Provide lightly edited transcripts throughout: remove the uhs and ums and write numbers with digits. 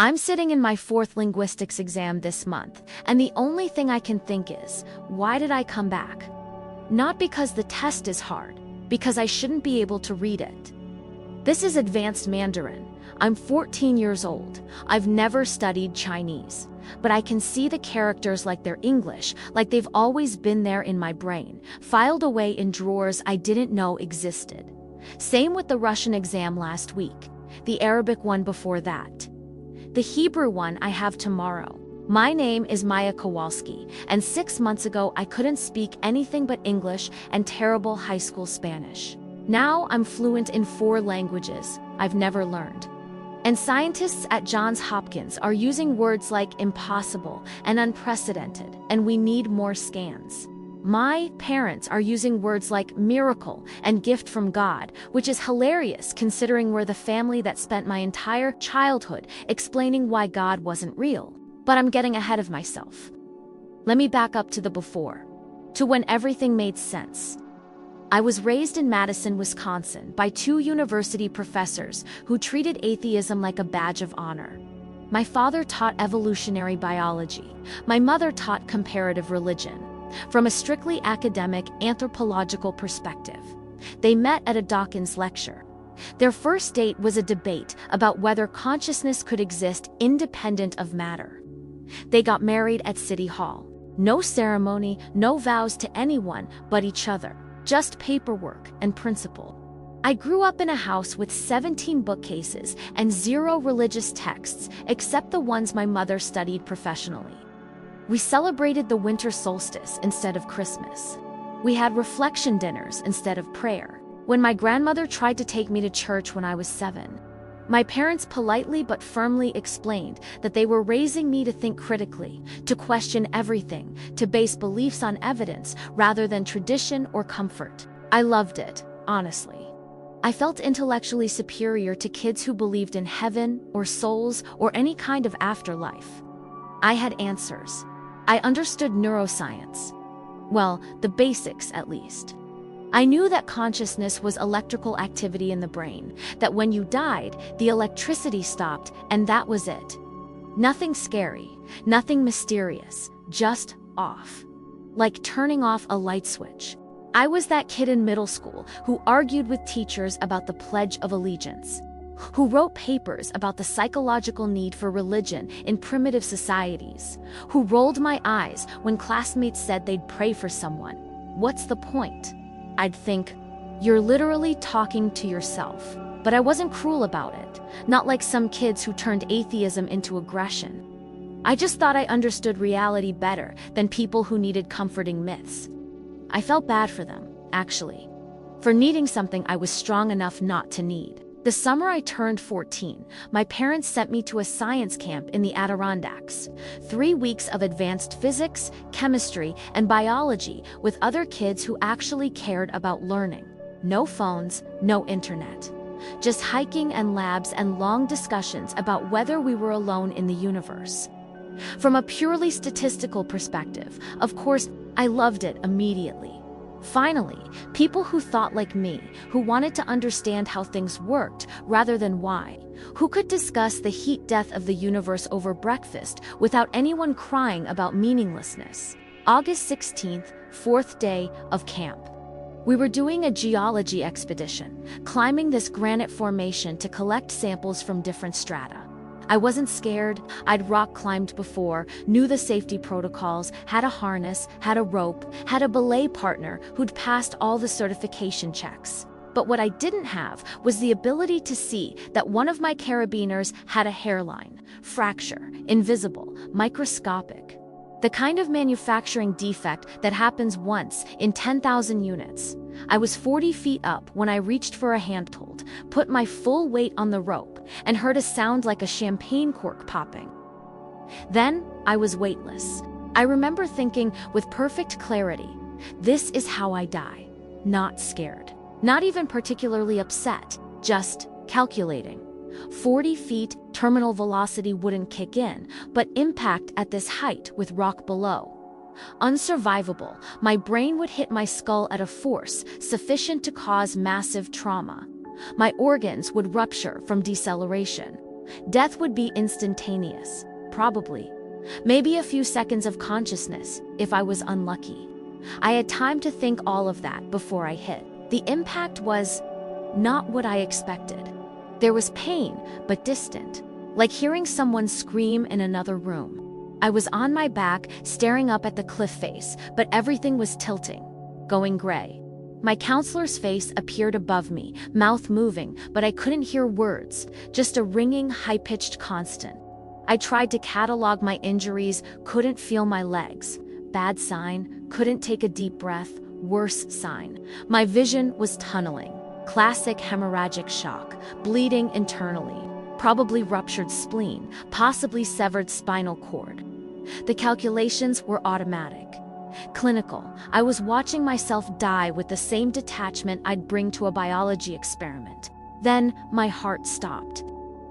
I'm sitting in my fourth linguistics exam this month, and the only thing I can think is, why did I come back? Not because the test is hard, because I shouldn't be able to read it. This is advanced Mandarin. I'm 14 years old. I've never studied Chinese, but I can see the characters like they're English, like they've always been there in my brain, filed away in drawers I didn't know existed. Same with the Russian exam last week, the Arabic one before that. The Hebrew one I have tomorrow. My name is Maya Kowalski, and 6 months ago I couldn't speak anything but English and terrible high school Spanish. Now I'm fluent in 4 languages I've never learned. And scientists at Johns Hopkins are using words like impossible and unprecedented, and we need more scans. My parents are using words like miracle and gift from God, which is hilarious considering we're the family that spent my entire childhood explaining why God wasn't real. But I'm getting ahead of myself. Let me back up to the before, to when everything made sense. I was raised in Madison, Wisconsin, by 2 university professors who treated atheism like a badge of honor. My father taught evolutionary biology. My mother taught comparative religion, from a strictly academic anthropological perspective. They met at a Dawkins lecture. Their first date was a debate about whether consciousness could exist independent of matter. They got married at City Hall. No ceremony, no vows to anyone but each other. Just paperwork and principle. I grew up in a house with 17 bookcases and 0 religious texts except the ones my mother studied professionally. We celebrated the winter solstice instead of Christmas. We had reflection dinners instead of prayer. When my grandmother tried to take me to church when I was 7, my parents politely but firmly explained that they were raising me to think critically, to question everything, to base beliefs on evidence rather than tradition or comfort. I loved it, honestly. I felt intellectually superior to kids who believed in heaven or souls or any kind of afterlife. I had answers. I understood neuroscience. Well, the basics at least. I knew that consciousness was electrical activity in the brain, that when you died, the electricity stopped, and that was it. Nothing scary, nothing mysterious, just off. Like turning off a light switch. I was that kid in middle school who argued with teachers about the Pledge of Allegiance, who wrote papers about the psychological need for religion in primitive societies, who rolled my eyes when classmates said they'd pray for someone. What's the point? I'd think, you're literally talking to yourself. But I wasn't cruel about it, not like some kids who turned atheism into aggression. I just thought I understood reality better than people who needed comforting myths. I felt bad for them, actually, for needing something I was strong enough not to need. The summer I turned 14, my parents sent me to a science camp in the Adirondacks. 3 weeks of advanced physics, chemistry, and biology with other kids who actually cared about learning. No phones, no internet. Just hiking and labs and long discussions about whether we were alone in the universe. From a purely statistical perspective, of course, I loved it immediately. Finally, people who thought like me, who wanted to understand how things worked rather than why, who could discuss the heat death of the universe over breakfast without anyone crying about meaninglessness. August 16th, 4th day of camp. We were doing a geology expedition, climbing this granite formation to collect samples from different strata. I wasn't scared. I'd rock climbed before, knew the safety protocols, had a harness, had a rope, had a belay partner who'd passed all the certification checks. But what I didn't have was the ability to see that one of my carabiners had a hairline, fracture, invisible, microscopic. The kind of manufacturing defect that happens once in 10,000 units. I was 40 feet up when I reached for a handhold, put my full weight on the rope, and heard a sound like a champagne cork popping. Then I was weightless. I remember thinking with perfect clarity, this is how I die. Not scared. Not even particularly upset, just calculating. 40 feet, terminal velocity wouldn't kick in, but impact at this height with rock below. Unsurvivable, my brain would hit my skull at a force sufficient to cause massive trauma. My organs would rupture from deceleration. Death would be instantaneous, probably. Maybe a few seconds of consciousness, if I was unlucky. I had time to think all of that before I hit. The impact was not what I expected. There was pain, but distant, like hearing someone scream in another room. I was on my back, staring up at the cliff face, but everything was tilting, going gray. My counselor's face appeared above me, mouth moving, but I couldn't hear words, just a ringing, high-pitched constant. I tried to catalog my injuries, couldn't feel my legs. Bad sign, couldn't take a deep breath, worse sign. My vision was tunneling. Classic hemorrhagic shock, bleeding internally, probably ruptured spleen, possibly severed spinal cord. The calculations were automatic. Clinical. I was watching myself die with the same detachment I'd bring to a biology experiment. Then my heart stopped.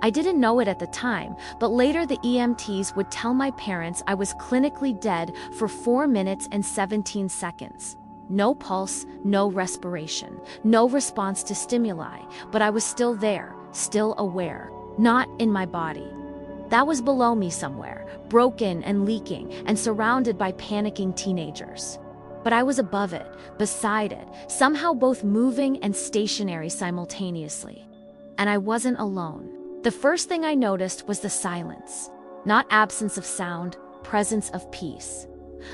I didn't know it at the time, but later the EMTs would tell my parents I was clinically dead for 4 minutes and 17 seconds. No pulse, no respiration, no response to stimuli, but I was still there, still aware, not in my body. That was below me somewhere, broken and leaking, and surrounded by panicking teenagers. But I was above it, beside it, somehow both moving and stationary simultaneously. And I wasn't alone. The first thing I noticed was the silence. Not absence of sound, presence of peace.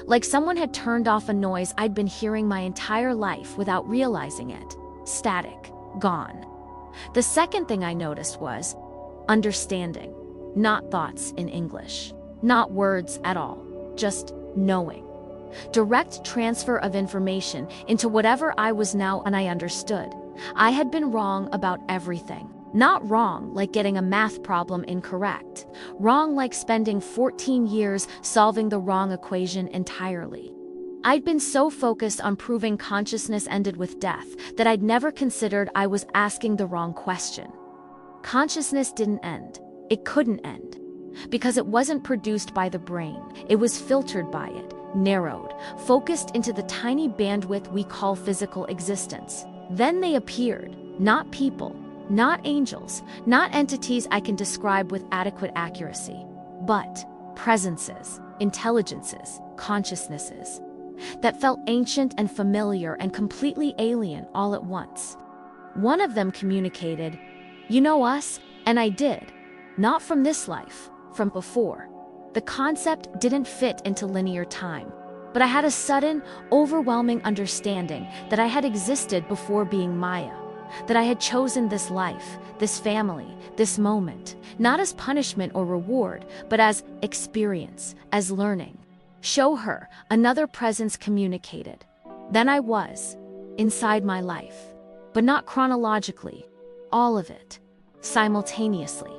Like someone had turned off a noise I'd been hearing my entire life without realizing it. Static, gone. The second thing I noticed was understanding. Not thoughts in English. Not words at all. Just knowing. Direct transfer of information into whatever I was now, and I understood. I had been wrong about everything. Not wrong like getting a math problem incorrect. Wrong like spending 14 years solving the wrong equation entirely. I'd been so focused on proving consciousness ended with death that I'd never considered I was asking the wrong question. Consciousness didn't end. It couldn't end. Because it wasn't produced by the brain. It was filtered by it, narrowed, focused into the tiny bandwidth we call physical existence. Then they appeared, not people, not angels, not entities I can describe with adequate accuracy, but presences, intelligences, consciousnesses that felt ancient and familiar and completely alien all at once. One of them communicated, "You know us?" And I did. Not from this life, from before. The concept didn't fit into linear time, but I had a sudden, overwhelming understanding that I had existed before being Maya, that I had chosen this life, this family, this moment, not as punishment or reward, but as experience, as learning. Show her, another presence communicated. Then I was, inside my life, but not chronologically, all of it, simultaneously.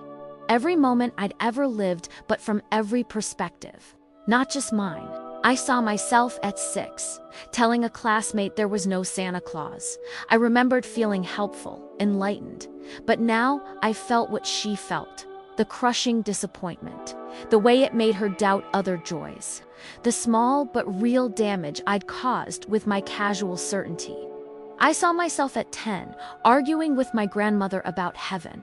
Every moment I'd ever lived, but from every perspective, not just mine. I saw myself at 6, telling a classmate there was no Santa Claus. I remembered feeling helpful, enlightened. But now I felt what she felt, the crushing disappointment, the way it made her doubt other joys, the small but real damage I'd caused with my casual certainty. I saw myself at 10, arguing with my grandmother about heaven.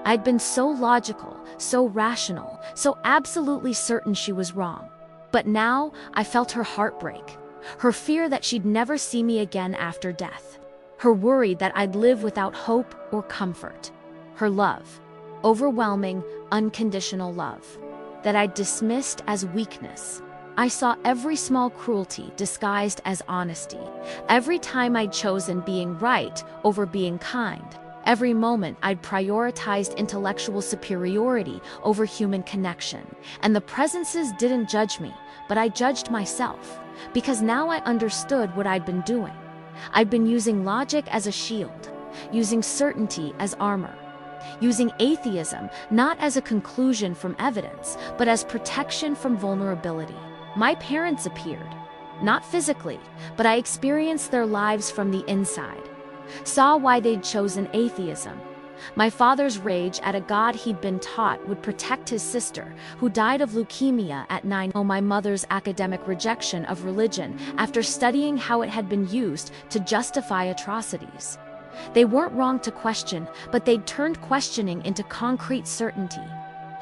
I'd been so logical, so rational, so absolutely certain she was wrong. But now I felt her heartbreak, her fear that she'd never see me again after death, her worry that I'd live without hope or comfort, her love, overwhelming, unconditional love, that I'd dismissed as weakness. I saw every small cruelty disguised as honesty, every time I'd chosen being right over being kind. Every moment I'd prioritized intellectual superiority over human connection, and the presences didn't judge me, but I judged myself, because now I understood what I'd been doing. I'd been using logic as a shield, using certainty as armor, using atheism not as a conclusion from evidence, but as protection from vulnerability. My parents appeared, not physically, but I experienced their lives from the inside. Saw why they'd chosen atheism. My father's rage at a God he'd been taught would protect his sister, who died of leukemia at 9. My mother's academic rejection of religion after studying how it had been used to justify atrocities. They weren't wrong to question, but they'd turned questioning into concrete certainty.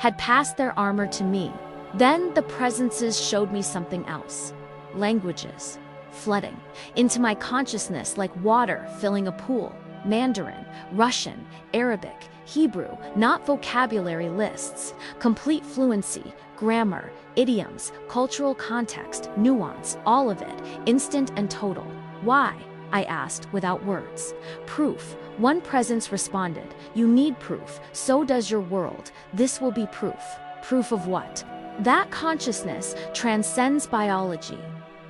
had passed their armor to me. Then the presences showed me something else. Languages, flooding into my consciousness like water filling a pool. Mandarin, Russian, Arabic, Hebrew, not vocabulary lists. Complete fluency, grammar, idioms, cultural context, nuance, all of it, instant and total. Why? I asked without words. Proof. One presence responded, you need proof, so does your world. This will be proof. Proof of what? That consciousness transcends biology.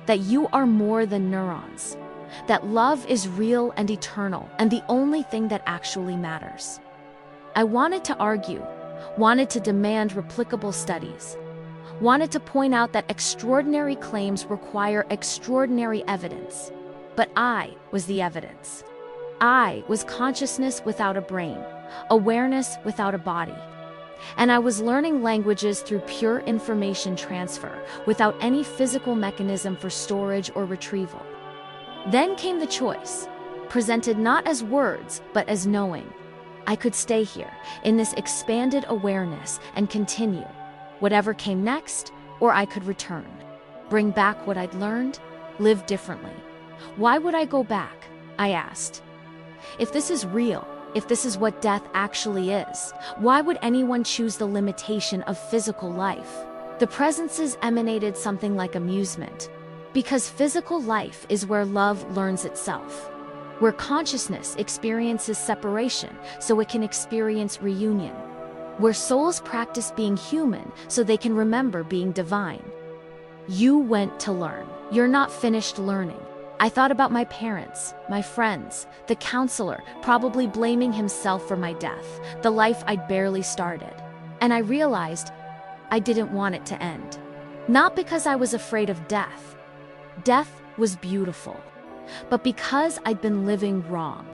That you are more than neurons. That love is real and eternal, and the only thing that actually matters. I wanted to argue, wanted to demand replicable studies, wanted to point out that extraordinary claims require extraordinary evidence. But I was the evidence. I was consciousness without a brain, awareness without a body. And I was learning languages through pure information transfer, without any physical mechanism for storage or retrieval. Then came the choice, presented not as words, but as knowing. I could stay here, in this expanded awareness, and continue. Whatever came next, or I could return. Bring back what I'd learned, live differently. Why would I go back? I asked. If this is real, if this is what death actually is, why would anyone choose the limitation of physical life? The presences emanated something like amusement. Because physical life is where love learns itself. Where consciousness experiences separation, so it can experience reunion. Where souls practice being human, so they can remember being divine. You went to learn. You're not finished learning. I thought about my parents, my friends, the counselor probably blaming himself for my death, the life I'd barely started. And I realized I didn't want it to end. Not because I was afraid of death. Death was beautiful. But because I'd been living wrong.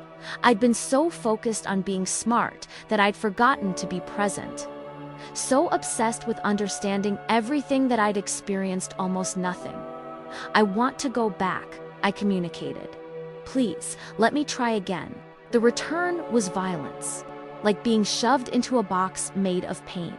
I'd been so focused on being smart that I'd forgotten to be present. So obsessed with understanding everything that I'd experienced almost nothing. I want to go back, I communicated. Please, let me try again. The return was violence, like being shoved into a box made of pain.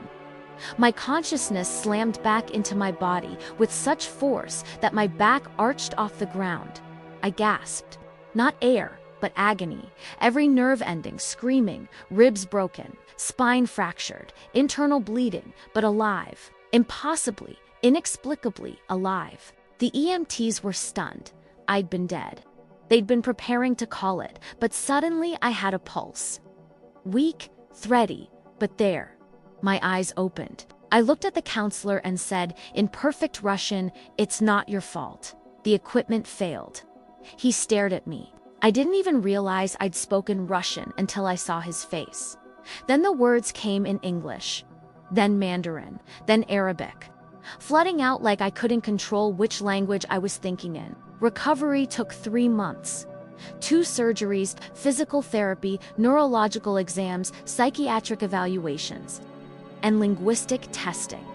My consciousness slammed back into my body with such force that my back arched off the ground. I gasped. Not air, but agony. Every nerve ending screaming, ribs broken, spine fractured, internal bleeding, but alive. Impossibly, inexplicably alive. The EMTs were stunned. I'd been dead. They'd been preparing to call it, but suddenly I had a pulse. Weak, thready, but there. My eyes opened. I looked at the counselor and said, in perfect Russian, "It's not your fault. The equipment failed." He stared at me. I didn't even realize I'd spoken Russian until I saw his face. Then the words came in English, then Mandarin, then Arabic, flooding out like I couldn't control which language I was thinking in. Recovery took 3 months. 2 surgeries, physical therapy, neurological exams, psychiatric evaluations, and linguistic testing.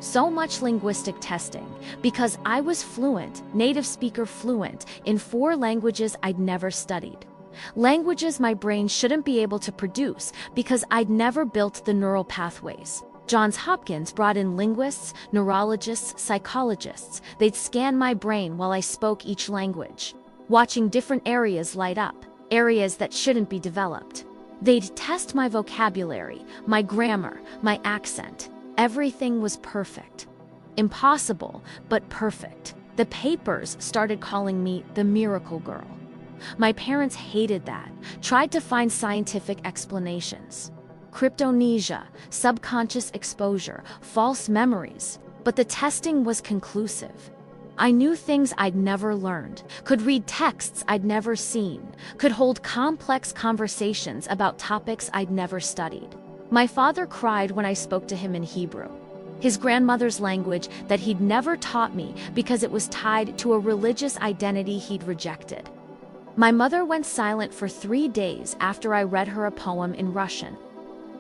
So much linguistic testing, because I was fluent, native speaker fluent, in 4 languages I'd never studied. Languages my brain shouldn't be able to produce because I'd never built the neural pathways. Johns Hopkins brought in linguists, neurologists, psychologists. They'd scan my brain while I spoke each language, watching different areas light up, areas that shouldn't be developed. They'd test my vocabulary, my grammar, my accent. Everything was perfect. Impossible, but perfect. The papers started calling me the miracle girl. My parents hated that, tried to find scientific explanations. Cryptomnesia, subconscious exposure, false memories. But the testing was conclusive. I knew things I'd never learned, could read texts I'd never seen, could hold complex conversations about topics I'd never studied. My father cried when I spoke to him in Hebrew, his grandmother's language that he'd never taught me because it was tied to a religious identity he'd rejected. My mother went silent for 3 days after I read her a poem in Russian,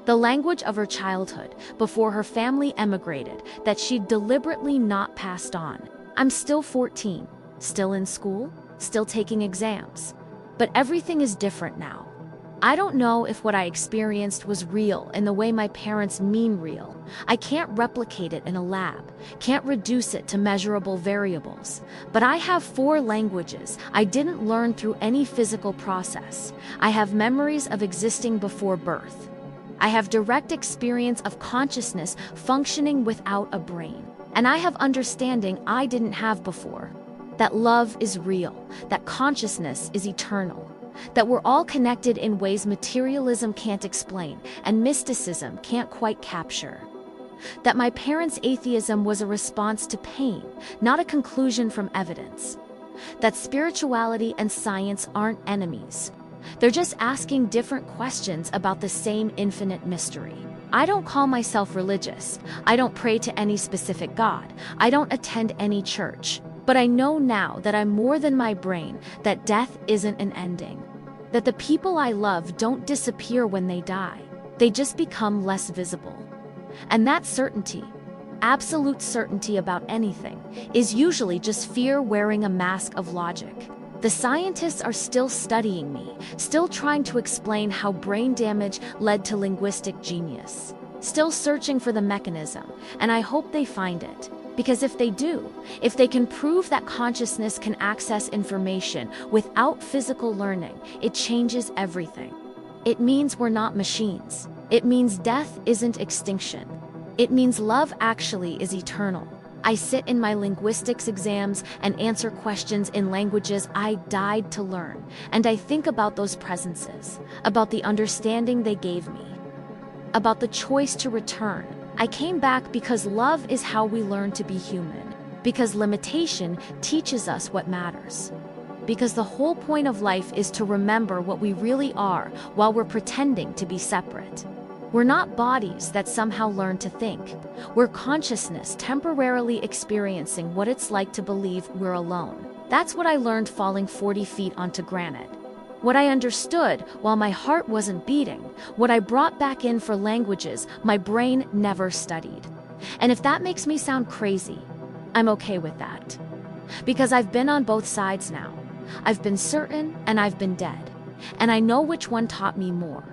the language of her childhood, before her family emigrated, that she'd deliberately not passed on. I'm still 14, still in school, still taking exams. But everything is different now. I don't know if what I experienced was real in the way my parents mean real. I can't replicate it in a lab, can't reduce it to measurable variables. But I have 4 languages I didn't learn through any physical process. I have memories of existing before birth. I have direct experience of consciousness functioning without a brain. And I have understanding I didn't have before. That love is real, that consciousness is eternal. That we're all connected in ways materialism can't explain and mysticism can't quite capture. That my parents' atheism was a response to pain, not a conclusion from evidence. That spirituality and science aren't enemies. They're just asking different questions about the same infinite mystery. I don't call myself religious. I don't pray to any specific God. I don't attend any church. But I know now that I'm more than my brain, that death isn't an ending. That the people I love don't disappear when they die. They just become less visible. And that certainty, absolute certainty about anything, is usually just fear wearing a mask of logic. The scientists are still studying me, still trying to explain how brain damage led to linguistic genius. Still searching for the mechanism, and I hope they find it. Because if they do, if they can prove that consciousness can access information without physical learning, it changes everything. It means we're not machines. It means death isn't extinction. It means love actually is eternal. I sit in my linguistics exams and answer questions in languages I died to learn, and I think about those presences, about the understanding they gave me, about the choice to return. I came back because love is how we learn to be human, because limitation teaches us what matters, because the whole point of life is to remember what we really are while we're pretending to be separate. We're not bodies that somehow learn to think. We're consciousness temporarily experiencing what it's like to believe we're alone. That's what I learned falling 40 feet onto granite. What I understood while my heart wasn't beating, what I brought back in for languages my brain never studied. And if that makes me sound crazy, I'm okay with that. Because I've been on both sides now. I've been certain and I've been dead. And I know which one taught me more.